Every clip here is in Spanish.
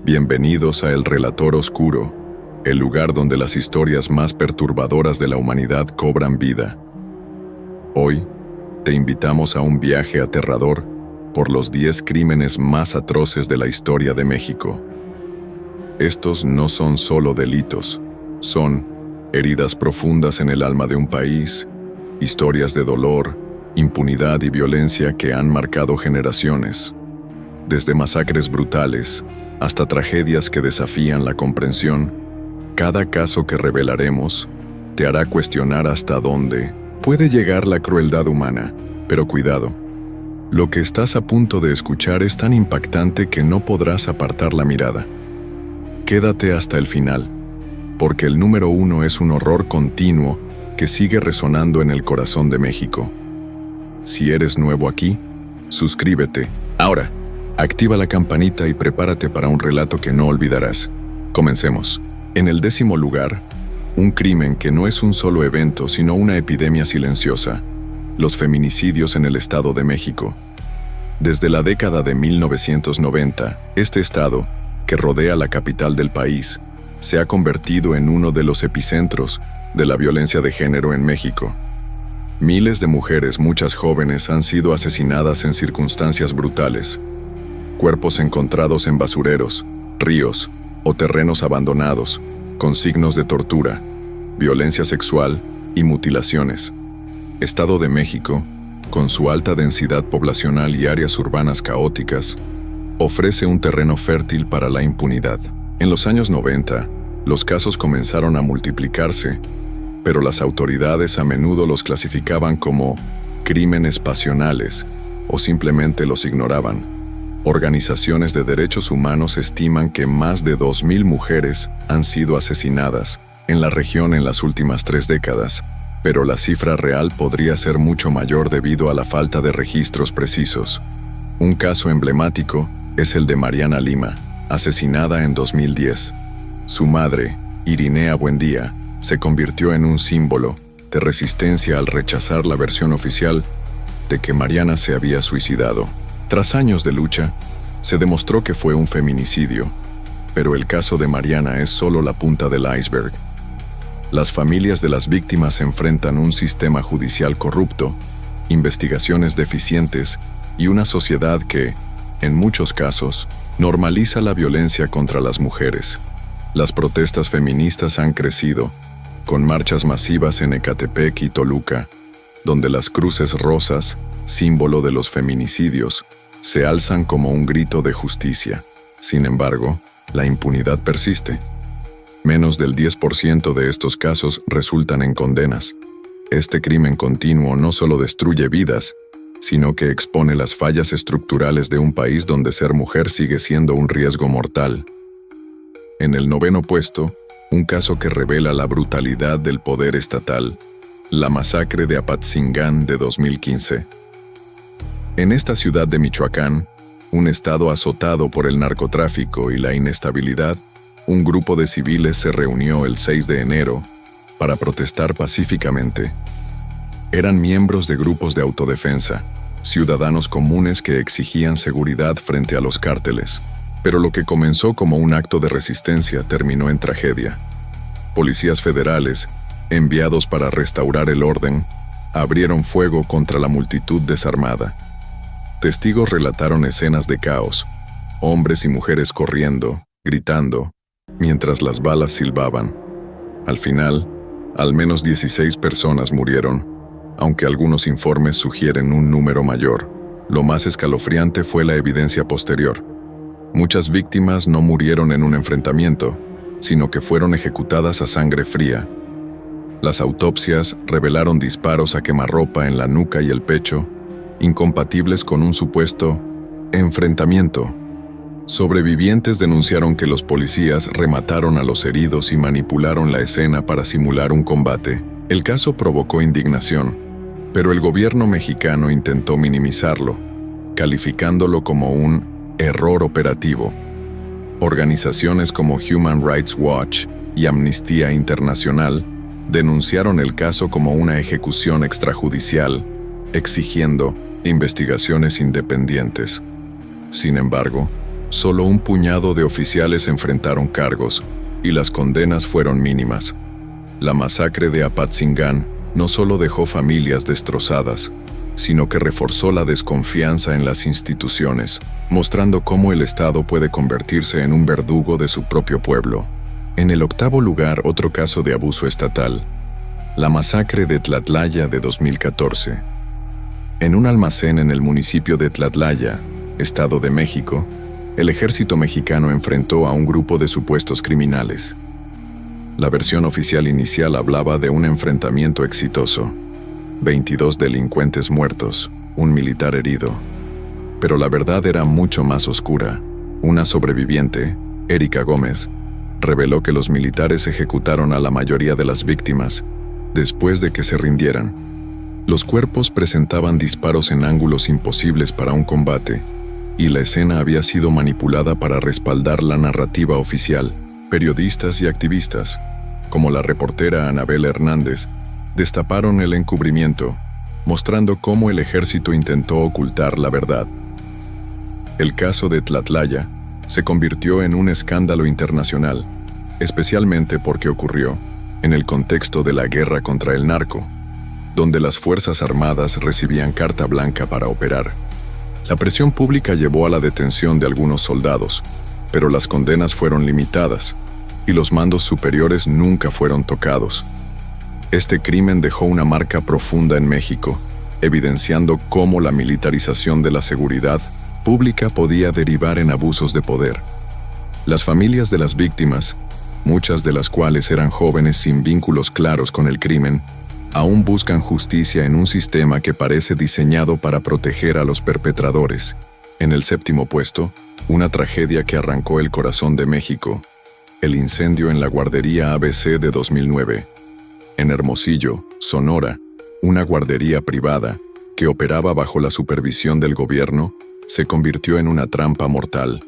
Bienvenidos a El Relator Oscuro, el lugar donde las historias más perturbadoras de la humanidad cobran vida. Hoy, te invitamos a un viaje aterrador por los 10 crímenes más atroces de la historia de México. Estos no son solo delitos, son heridas profundas en el alma de un país, historias de dolor, impunidad y violencia que han marcado generaciones. Desde masacres brutales hasta tragedias que desafían la comprensión, cada caso que revelaremos te hará cuestionar hasta dónde puede llegar la crueldad humana. Pero cuidado, lo que estás a punto de escuchar es tan impactante que no podrás apartar la mirada. Quédate hasta el final, porque el número 1 es un horror continuo que sigue resonando en el corazón de México. Si eres nuevo aquí, suscríbete. Ahora, activa la campanita y prepárate para un relato que no olvidarás. Comencemos. En el 10º lugar, un crimen que no es un solo evento, sino una epidemia silenciosa: los feminicidios en el Estado de México. Desde la década de 1990, este estado, que rodea la capital del país, se ha convertido en uno de los epicentros de la violencia de género en México. Miles de mujeres, muchas jóvenes, han sido asesinadas en circunstancias brutales. Cuerpos encontrados en basureros, ríos o terrenos abandonados, con signos de tortura, violencia sexual y mutilaciones. Estado de México, con su alta densidad poblacional y áreas urbanas caóticas, ofrece un terreno fértil para la impunidad. En los años 90, los casos comenzaron a multiplicarse, pero las autoridades a menudo los clasificaban como crímenes pasionales o simplemente los ignoraban. Organizaciones de derechos humanos estiman que más de 2,000 mujeres han sido asesinadas en la región en las últimas 3 décadas, pero la cifra real podría ser mucho mayor debido a la falta de registros precisos. Un caso emblemático es el de Mariana Lima, asesinada en 2010. Su madre, Irinea Buendía, se convirtió en un símbolo de resistencia al rechazar la versión oficial de que Mariana se había suicidado. Tras años de lucha, se demostró que fue un feminicidio, pero el caso de Mariana es solo la punta del iceberg. Las familias de las víctimas enfrentan un sistema judicial corrupto, investigaciones deficientes y una sociedad que, en muchos casos, normaliza la violencia contra las mujeres. Las protestas feministas han crecido, con marchas masivas en Ecatepec y Toluca, donde las cruces rosas, símbolo de los feminicidios, se alzan como un grito de justicia. Sin embargo, la impunidad persiste. Menos del 10% de estos casos resultan en condenas. Este crimen continuo no solo destruye vidas, sino que expone las fallas estructurales de un país donde ser mujer sigue siendo un riesgo mortal. En el 9º puesto, un caso que revela la brutalidad del poder estatal: la masacre de Apatzingán de 2015. En esta ciudad de Michoacán, un estado azotado por el narcotráfico y la inestabilidad, un grupo de civiles se reunió el 6 de enero para protestar pacíficamente. Eran miembros de grupos de autodefensa, ciudadanos comunes que exigían seguridad frente a los cárteles. Pero lo que comenzó como un acto de resistencia terminó en tragedia. Policías federales, enviados para restaurar el orden, abrieron fuego contra la multitud desarmada. Testigos relataron escenas de caos, hombres y mujeres corriendo, gritando, mientras las balas silbaban. Al final, al menos 16 personas murieron, aunque algunos informes sugieren un número mayor. Lo más escalofriante fue la evidencia posterior. Muchas víctimas no murieron en un enfrentamiento, sino que fueron ejecutadas a sangre fría. Las autopsias revelaron disparos a quemarropa en la nuca y el pecho, incompatibles con un supuesto enfrentamiento. Sobrevivientes denunciaron que los policías remataron a los heridos y manipularon la escena para simular un combate. El caso provocó indignación, pero el gobierno mexicano intentó minimizarlo, calificándolo como un error operativo. Organizaciones como Human Rights Watch y Amnistía Internacional denunciaron el caso como una ejecución extrajudicial, exigiendo investigaciones independientes. Sin embargo, Solo un puñado de oficiales enfrentaron cargos, y las condenas fueron mínimas. La masacre de Apatzingán no solo dejó familias destrozadas, sino que reforzó la desconfianza en las instituciones, mostrando cómo el Estado puede convertirse en un verdugo de su propio pueblo. En el octavo lugar, otro caso de abuso estatal, la masacre de Tlatlaya de 2014. En un almacén en el municipio de Tlatlaya, Estado de México, el ejército mexicano enfrentó a un grupo de supuestos criminales. La versión oficial inicial hablaba de un enfrentamiento exitoso. 22 delincuentes muertos, un militar herido. Pero la verdad era mucho más oscura. Una sobreviviente, Erika Gómez, reveló que los militares ejecutaron a la mayoría de las víctimas después de que se rindieran. Los cuerpos presentaban disparos en ángulos imposibles para un combate, y la escena había sido manipulada para respaldar la narrativa oficial. Periodistas y activistas, como la reportera Anabel Hernández, destaparon el encubrimiento, mostrando cómo el ejército intentó ocultar la verdad. El caso de Tlatlaya se convirtió en un escándalo internacional, especialmente porque ocurrió en el contexto de la guerra contra el narco, donde las Fuerzas Armadas recibían carta blanca para operar. La presión pública llevó a la detención de algunos soldados, pero las condenas fueron limitadas, y los mandos superiores nunca fueron tocados. Este crimen dejó una marca profunda en México, evidenciando cómo la militarización de la seguridad pública podía derivar en abusos de poder. Las familias de las víctimas, muchas de las cuales eran jóvenes sin vínculos claros con el crimen, aún buscan justicia en un sistema que parece diseñado para proteger a los perpetradores. En el séptimo puesto, una tragedia que arrancó el corazón de México, el incendio en la guardería ABC de 2009. En Hermosillo, Sonora, una guardería privada, que operaba bajo la supervisión del gobierno, se convirtió en una trampa mortal.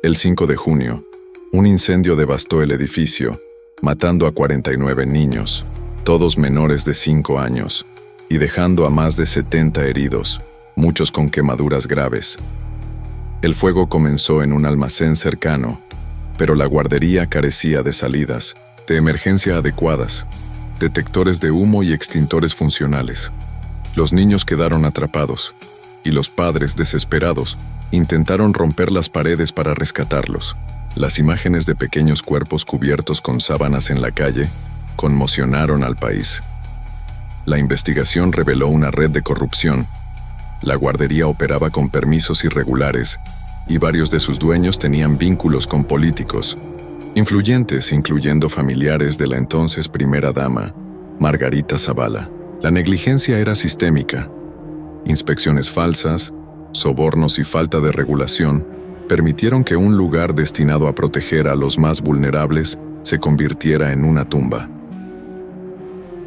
El 5 de junio, un incendio devastó el edificio, matando a 49 niños, todos menores de 5 años, y dejando a más de 70 heridos, muchos con quemaduras graves. El fuego comenzó en un almacén cercano, pero la guardería carecía de salidas de emergencia adecuadas, detectores de humo y extintores funcionales. Los niños quedaron atrapados, y los padres, desesperados, intentaron romper las paredes para rescatarlos. Las imágenes de pequeños cuerpos cubiertos con sábanas en la calle conmocionaron al país. La investigación reveló una red de corrupción. La guardería operaba con permisos irregulares, y varios de sus dueños tenían vínculos con políticos influyentes, incluyendo familiares de la entonces primera dama, Margarita Zavala. La negligencia era sistémica. Inspecciones falsas, sobornos y falta de regulación permitieron que un lugar destinado a proteger a los más vulnerables se convirtiera en una tumba.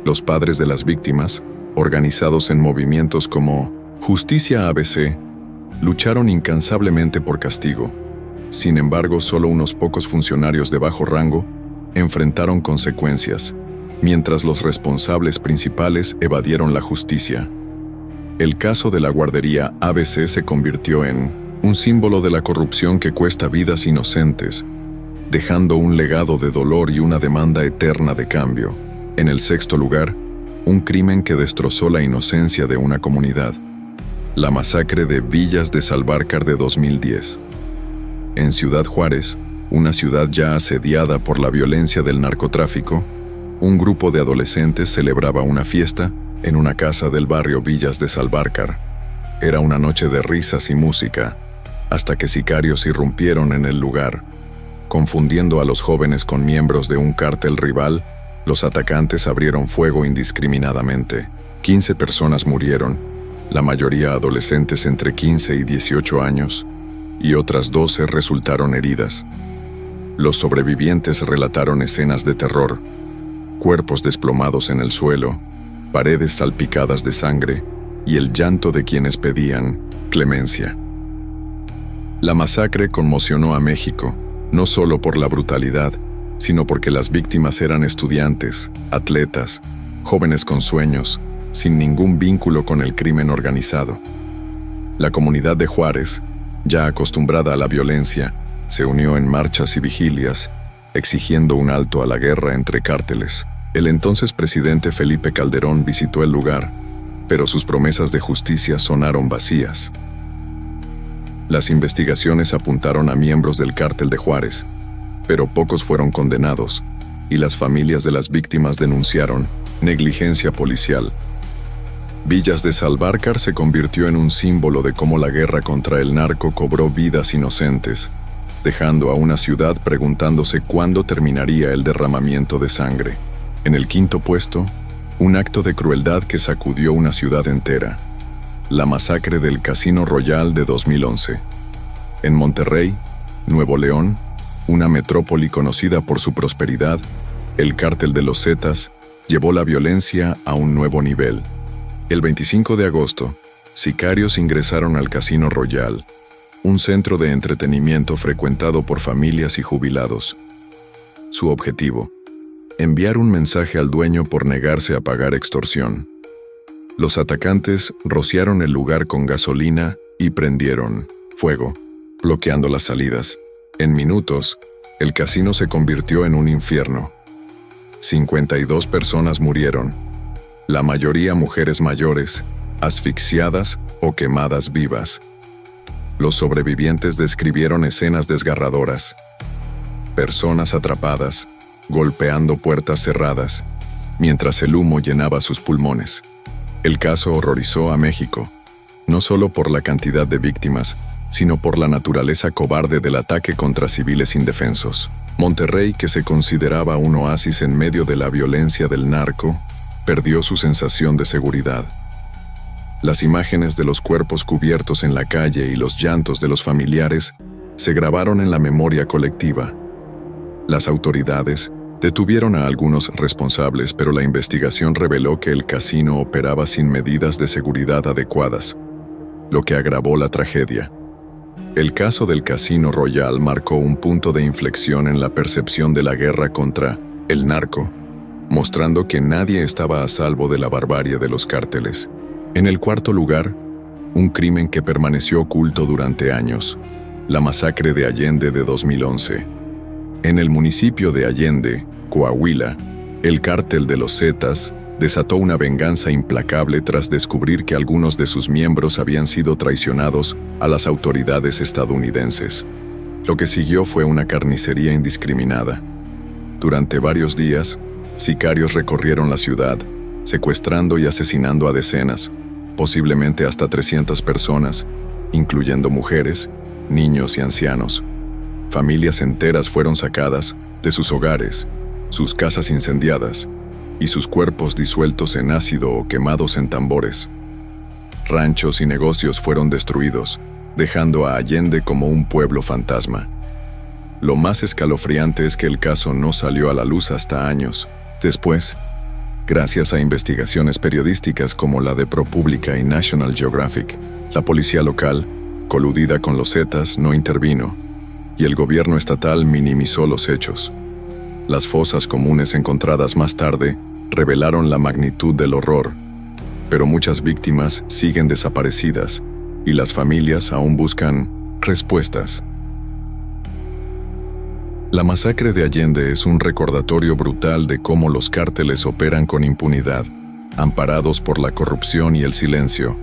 Los padres de las víctimas, organizados en movimientos como Justicia ABC, lucharon incansablemente por castigo. Sin embargo, solo unos pocos funcionarios de bajo rango enfrentaron consecuencias, mientras los responsables principales evadieron la justicia. El caso de la guardería ABC se convirtió en un símbolo de la corrupción que cuesta vidas inocentes, dejando un legado de dolor y una demanda eterna de cambio. En el sexto lugar, un crimen que destrozó la inocencia de una comunidad. La masacre de Villas de Salvarcar de 2010. En Ciudad Juárez, una ciudad ya asediada por la violencia del narcotráfico, un grupo de adolescentes celebraba una fiesta en una casa del barrio Villas de Salvarcar. Era una noche de risas y música, hasta que sicarios irrumpieron en el lugar. Confundiendo a los jóvenes con miembros de un cártel rival, los atacantes abrieron fuego indiscriminadamente. 15 personas murieron, la mayoría adolescentes entre 15 y 18 años, y otras 12 resultaron heridas. Los sobrevivientes relataron escenas de terror: cuerpos desplomados en el suelo, paredes salpicadas de sangre y el llanto de quienes pedían clemencia. La masacre conmocionó a México, no solo por la brutalidad, sino porque las víctimas eran estudiantes, atletas, jóvenes con sueños, sin ningún vínculo con el crimen organizado. La comunidad de Juárez, ya acostumbrada a la violencia, se unió en marchas y vigilias, exigiendo un alto a la guerra entre cárteles. El entonces presidente Felipe Calderón visitó el lugar, pero sus promesas de justicia sonaron vacías. Las investigaciones apuntaron a miembros del cártel de Juárez, pero pocos fueron condenados, y las familias de las víctimas denunciaron negligencia policial. Villas de Salvarcar se convirtió en un símbolo de cómo la guerra contra el narco cobró vidas inocentes, dejando a una ciudad preguntándose cuándo terminaría el derramamiento de sangre. En el quinto puesto, un acto de crueldad que sacudió una ciudad entera: la masacre del Casino Royal de 2011. En Monterrey, Nuevo León, una metrópoli conocida por su prosperidad, el Cártel de los Zetas llevó la violencia a un nuevo nivel. El 25 de agosto, sicarios ingresaron al Casino Royal, un centro de entretenimiento frecuentado por familias y jubilados. Su objetivo: enviar un mensaje al dueño por negarse a pagar extorsión. Los atacantes rociaron el lugar con gasolina y prendieron fuego, bloqueando las salidas. En minutos, el casino se convirtió en un infierno. 52 personas murieron, la mayoría mujeres mayores, asfixiadas o quemadas vivas. Los sobrevivientes describieron escenas desgarradoras: personas atrapadas, golpeando puertas cerradas, mientras el humo llenaba sus pulmones. El caso horrorizó a México, no solo por la cantidad de víctimas, sino por la naturaleza cobarde del ataque contra civiles indefensos. Monterrey, que se consideraba un oasis en medio de la violencia del narco, perdió su sensación de seguridad. Las imágenes de los cuerpos cubiertos en la calle y los llantos de los familiares se grabaron en la memoria colectiva. Las autoridades detuvieron a algunos responsables, pero la investigación reveló que el casino operaba sin medidas de seguridad adecuadas, lo que agravó la tragedia. El caso del Casino Royal marcó un punto de inflexión en la percepción de la guerra contra el narco, mostrando que nadie estaba a salvo de la barbarie de los cárteles. En el cuarto lugar, un crimen que permaneció oculto durante años: la masacre de Allende de 2011. En el municipio de Allende, Coahuila, el Cártel de los Zetas desató una venganza implacable tras descubrir que algunos de sus miembros habían sido traicionados a las autoridades estadounidenses. Lo que siguió fue una carnicería indiscriminada. Durante varios días, sicarios recorrieron la ciudad, secuestrando y asesinando a decenas, posiblemente hasta 300 personas, incluyendo mujeres, niños y ancianos. Familias enteras fueron sacadas de sus hogares, sus casas incendiadas y sus cuerpos disueltos en ácido o quemados en tambores. Ranchos y negocios fueron destruidos, dejando a Allende como un pueblo fantasma. Lo más escalofriante es que el caso no salió a la luz hasta años después, gracias a investigaciones periodísticas como la de ProPublica y National Geographic. La policía local, coludida con los Zetas, no intervino, y el gobierno estatal minimizó los hechos. Las fosas comunes encontradas más tarde revelaron la magnitud del horror, pero muchas víctimas siguen desaparecidas y las familias aún buscan respuestas. La masacre de Allende es un recordatorio brutal de cómo los cárteles operan con impunidad, amparados por la corrupción y el silencio.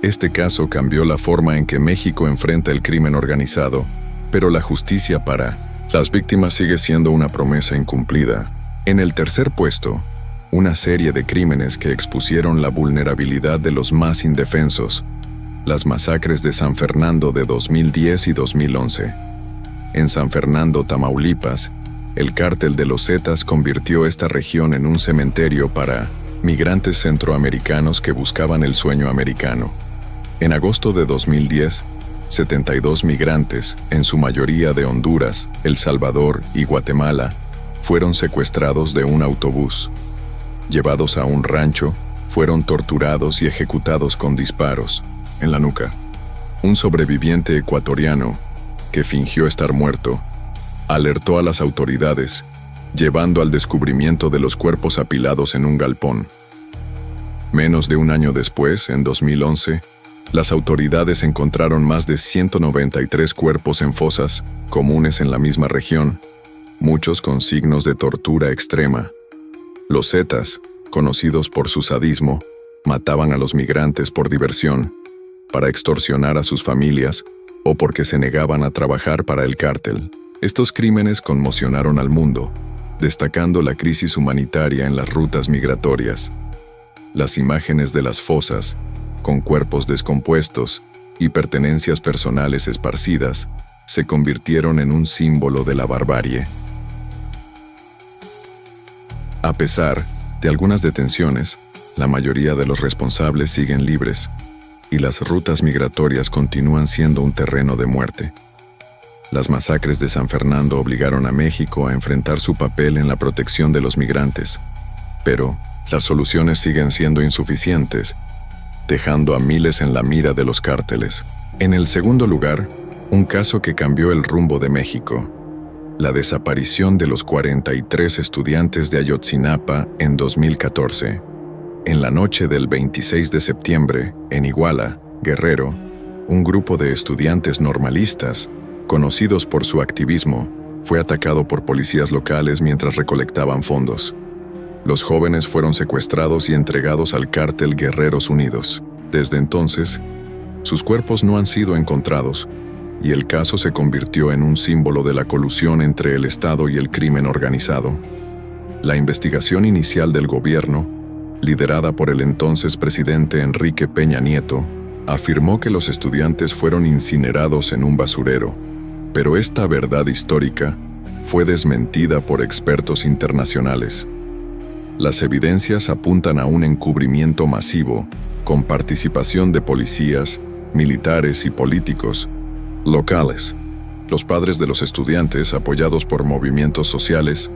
Este caso cambió la forma en que México enfrenta el crimen organizado, pero la justicia para las víctimas sigue siendo una promesa incumplida. En el tercer puesto, una serie de crímenes que expusieron la vulnerabilidad de los más indefensos: las masacres de San Fernando de 2010 y 2011. En San Fernando, Tamaulipas, el Cártel de los Zetas convirtió esta región en un cementerio para migrantes centroamericanos que buscaban el sueño americano. En agosto de 2010, 72 migrantes, en su mayoría de Honduras, El Salvador y Guatemala, fueron secuestrados de un autobús. Llevados a un rancho, fueron torturados y ejecutados con disparos en la nuca. Un sobreviviente ecuatoriano, que fingió estar muerto, alertó a las autoridades, llevando al descubrimiento de los cuerpos apilados en un galpón. Menos de un año después, en 2011, Las autoridades encontraron más de 193 cuerpos en fosas comunes en la misma región, muchos con signos de tortura extrema. Los Zetas, conocidos por su sadismo, mataban a los migrantes por diversión, para extorsionar a sus familias o porque se negaban a trabajar para el cártel. Estos crímenes conmocionaron al mundo, destacando la crisis humanitaria en las rutas migratorias. Las imágenes de las fosas, con cuerpos descompuestos y pertenencias personales esparcidas, se convirtieron en un símbolo de la barbarie. A pesar de algunas detenciones, la mayoría de los responsables siguen libres y las rutas migratorias continúan siendo un terreno de muerte. Las masacres de San Fernando obligaron a México a enfrentar su papel en la protección de los migrantes, pero las soluciones siguen siendo insuficientes, dejando a miles en la mira de los cárteles. En el segundo lugar, un caso que cambió el rumbo de México: la desaparición de los 43 estudiantes de Ayotzinapa en 2014. En la noche del 26 de septiembre, en Iguala, Guerrero, un grupo de estudiantes normalistas, conocidos por su activismo, fue atacado por policías locales mientras recolectaban fondos. Los jóvenes fueron secuestrados y entregados al cártel Guerreros Unidos. Desde entonces, sus cuerpos no han sido encontrados, y el caso se convirtió en un símbolo de la colusión entre el Estado y el crimen organizado. La investigación inicial del gobierno, liderada por el entonces presidente Enrique Peña Nieto, afirmó que los estudiantes fueron incinerados en un basurero, pero esta verdad histórica fue desmentida por expertos internacionales. Las evidencias apuntan a un encubrimiento masivo, con participación de policías, militares y políticos locales. Los padres de los estudiantes, apoyados por movimientos sociales,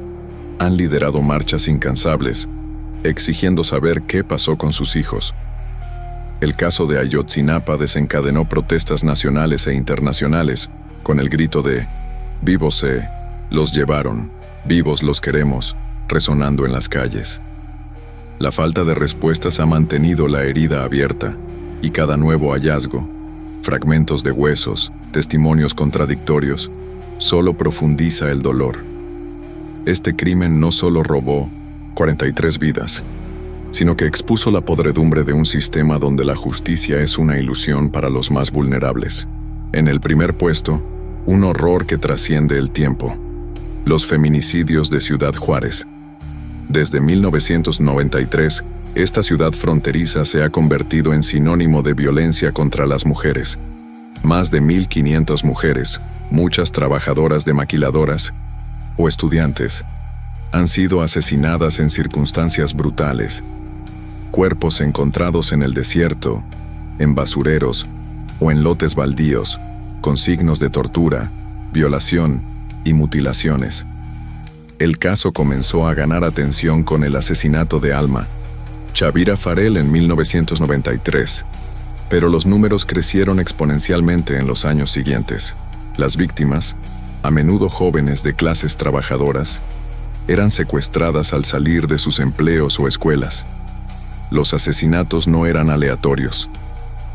han liderado marchas incansables, exigiendo saber qué pasó con sus hijos. El caso de Ayotzinapa desencadenó protestas nacionales e internacionales, con el grito de «Vivos se los llevaron, vivos los queremos», resonando en las calles. La falta de respuestas ha mantenido la herida abierta, y cada nuevo hallazgo, fragmentos de huesos, testimonios contradictorios, solo profundiza el dolor. Este crimen no solo robó 43 vidas, sino que expuso la podredumbre de un sistema donde la justicia es una ilusión para los más vulnerables. En el primer puesto, un horror que trasciende el tiempo: los feminicidios de Ciudad Juárez. Desde 1993, esta ciudad fronteriza se ha convertido en sinónimo de violencia contra las mujeres. Más de 1,500 mujeres, muchas trabajadoras de maquiladoras o estudiantes, han sido asesinadas en circunstancias brutales. Cuerpos encontrados en el desierto, en basureros o en lotes baldíos, con signos de tortura, violación y mutilaciones. El caso comenzó a ganar atención con el asesinato de Alma Chavira Farell en 1993, pero los números crecieron exponencialmente en los años siguientes. Las víctimas, a menudo jóvenes de clases trabajadoras, eran secuestradas al salir de sus empleos o escuelas. Los asesinatos no eran aleatorios.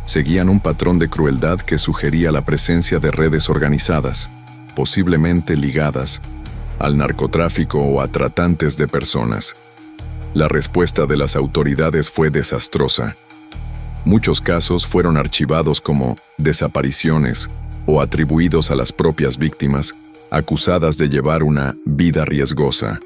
Seguían un patrón de crueldad que sugería la presencia de redes organizadas, posiblemente ligadas al narcotráfico o a tratantes de personas. La respuesta de las autoridades fue desastrosa. Muchos casos fueron archivados como desapariciones o atribuidos a las propias víctimas, acusadas de llevar una vida riesgosa.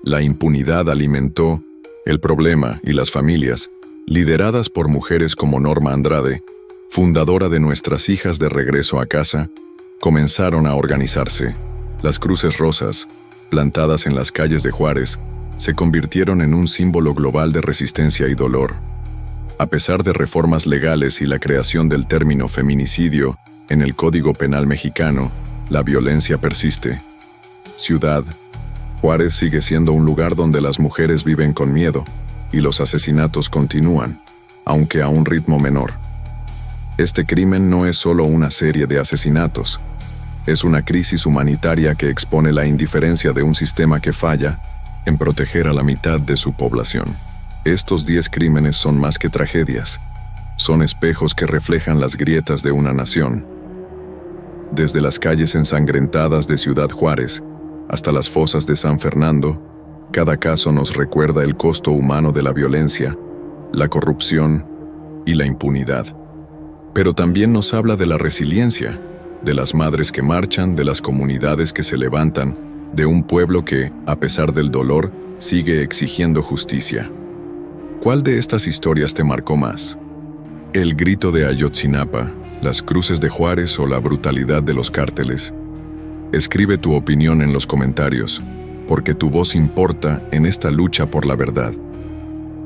La impunidad alimentó el problema y las familias, lideradas por mujeres como Norma Andrade, fundadora de Nuestras Hijas de Regreso a Casa, comenzaron a organizarse. Las cruces rosas, plantadas en las calles de Juárez, se convirtieron en un símbolo global de resistencia y dolor. A pesar de reformas legales y la creación del término feminicidio en el Código Penal mexicano, la violencia persiste. Ciudad Juárez sigue siendo un lugar donde las mujeres viven con miedo, y los asesinatos continúan, aunque a un ritmo menor. Este crimen no es solo una serie de asesinatos, es una crisis humanitaria que expone la indiferencia de un sistema que falla en proteger a la mitad de su población. Estos 10 crímenes son más que tragedias, son espejos que reflejan las grietas de una nación. Desde las calles ensangrentadas de Ciudad Juárez hasta las fosas de San Fernando, cada caso nos recuerda el costo humano de la violencia, la corrupción y la impunidad. Pero también nos habla de la resiliencia, de las madres que marchan, de las comunidades que se levantan, de un pueblo que, a pesar del dolor, sigue exigiendo justicia. ¿Cuál de estas historias te marcó más? ¿El grito de Ayotzinapa, las cruces de Juárez o la brutalidad de los cárteles? Escribe tu opinión en los comentarios, porque tu voz importa en esta lucha por la verdad.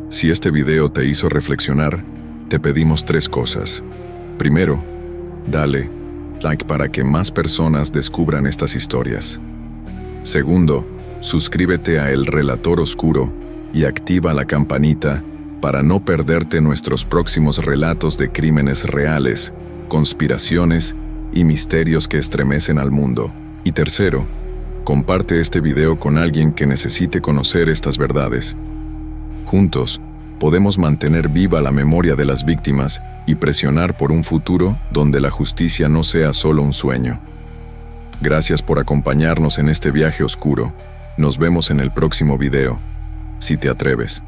Si este video te hizo reflexionar, te pedimos 3 cosas. Primero, dale like para que más personas descubran estas historias. Segundo, suscríbete a El Relator Oscuro y activa la campanita para no perderte nuestros próximos relatos de crímenes reales, conspiraciones y misterios que estremecen al mundo. Y tercero, comparte este video con alguien que necesite conocer estas verdades. Juntos, podemos mantener viva la memoria de las víctimas y presionar por un futuro donde la justicia no sea solo un sueño. Gracias por acompañarnos en este viaje oscuro. Nos vemos en el próximo video, si te atreves.